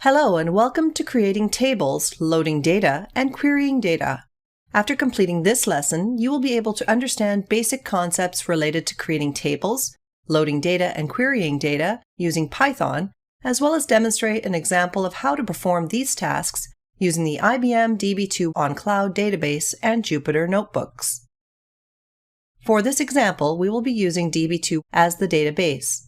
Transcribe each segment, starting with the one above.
Hello and welcome to creating tables, loading data, and querying data. After completing this lesson, you will be able to understand basic concepts related to creating tables, loading data, and querying data using Python, as well as demonstrate an example of how to perform these tasks using the IBM DB2 on-cloud database and Jupyter Notebooks. For this example, we will be using DB2 as the database.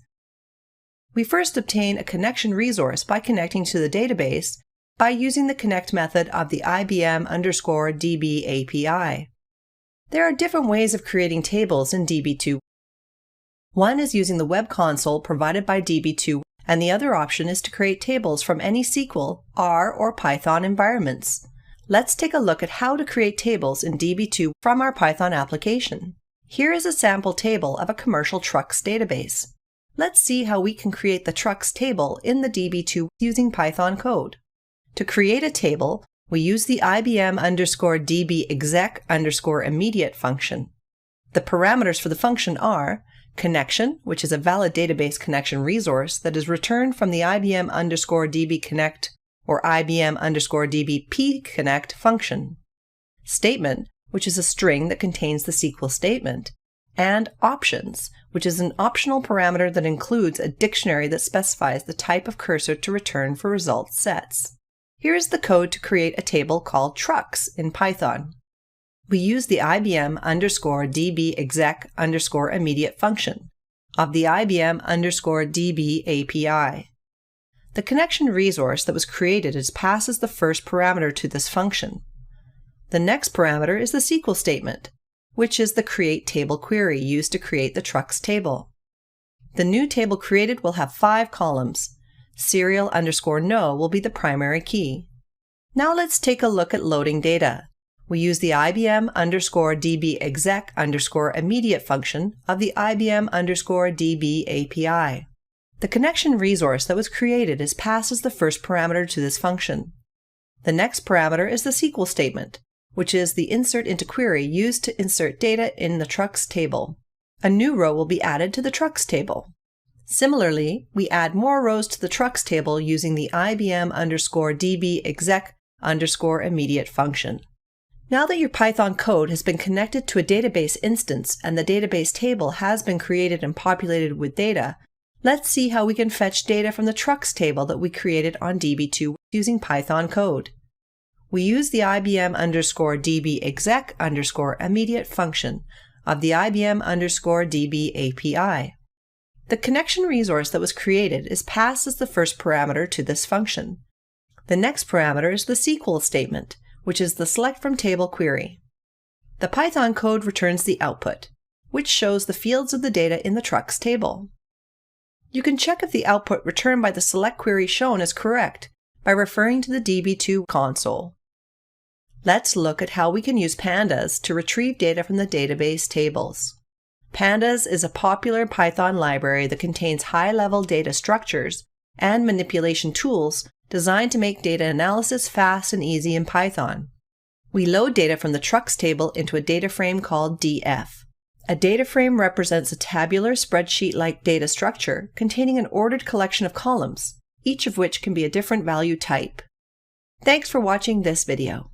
We first obtain a connection resource by connecting to the database by using the connect method of the IBM DB API. There are different ways of creating tables in DB2. One is using the web console provided by DB2, and the other option is to create tables from any SQL, R, or Python environments. Let's take a look at how to create tables in DB2 from our Python application. Here is a sample table of a commercial trucks database. Let's see how we can create the trucks table in the DB2 using Python code. To create a table, we use the IBM DB exec immediate function. The parameters for the function are connection, which is a valid database connection resource that is returned from the IBM DB connect or IBM DB pconnect function. Statement, which is a string that contains the SQL statement. And options, which is an optional parameter that includes a dictionary that specifies the type of cursor to return for result sets. Here is the code to create a table called trucks in Python. We use the IBM DB exec immediate function of the IBM DB API. The connection resource that was created passes the first parameter to this function. The next parameter is the SQL statement, which is the create table query used to create the trucks table. The new table created will have 5 columns. Serial _no will be the primary key. Now let's take a look at loading data. We use the IBM DB exec immediate function of the IBM DB API. The connection resource that was created passes the first parameter to this function. The next parameter is the SQL statement, which is the insert into query used to insert data in the trucks table. A new row will be added to the trucks table. Similarly, we add more rows to the trucks table using the IBM DB exec immediate function. Now that your Python code has been connected to a database instance and the database table has been created and populated with data, let's see how we can fetch data from the trucks table that we created on DB2 using Python code. We use the IBM DB exec immediate function of the IBM DB API. The connection resource that was created passed as the first parameter to this function. The next parameter is the SQL statement, which is the select from table query. The Python code returns the output, which shows the fields of the data in the trucks table. You can check if the output returned by the select query shown is correct by referring to the DB2 console. Let's look at how we can use pandas to retrieve data from the database tables. Pandas is a popular Python library that contains high-level data structures and manipulation tools designed to make data analysis fast and easy in Python. We load data from the trucks table into a data frame called df. A data frame represents a tabular spreadsheet-like data structure containing an ordered collection of columns, each of which can be a different value type. Thanks for watching this video.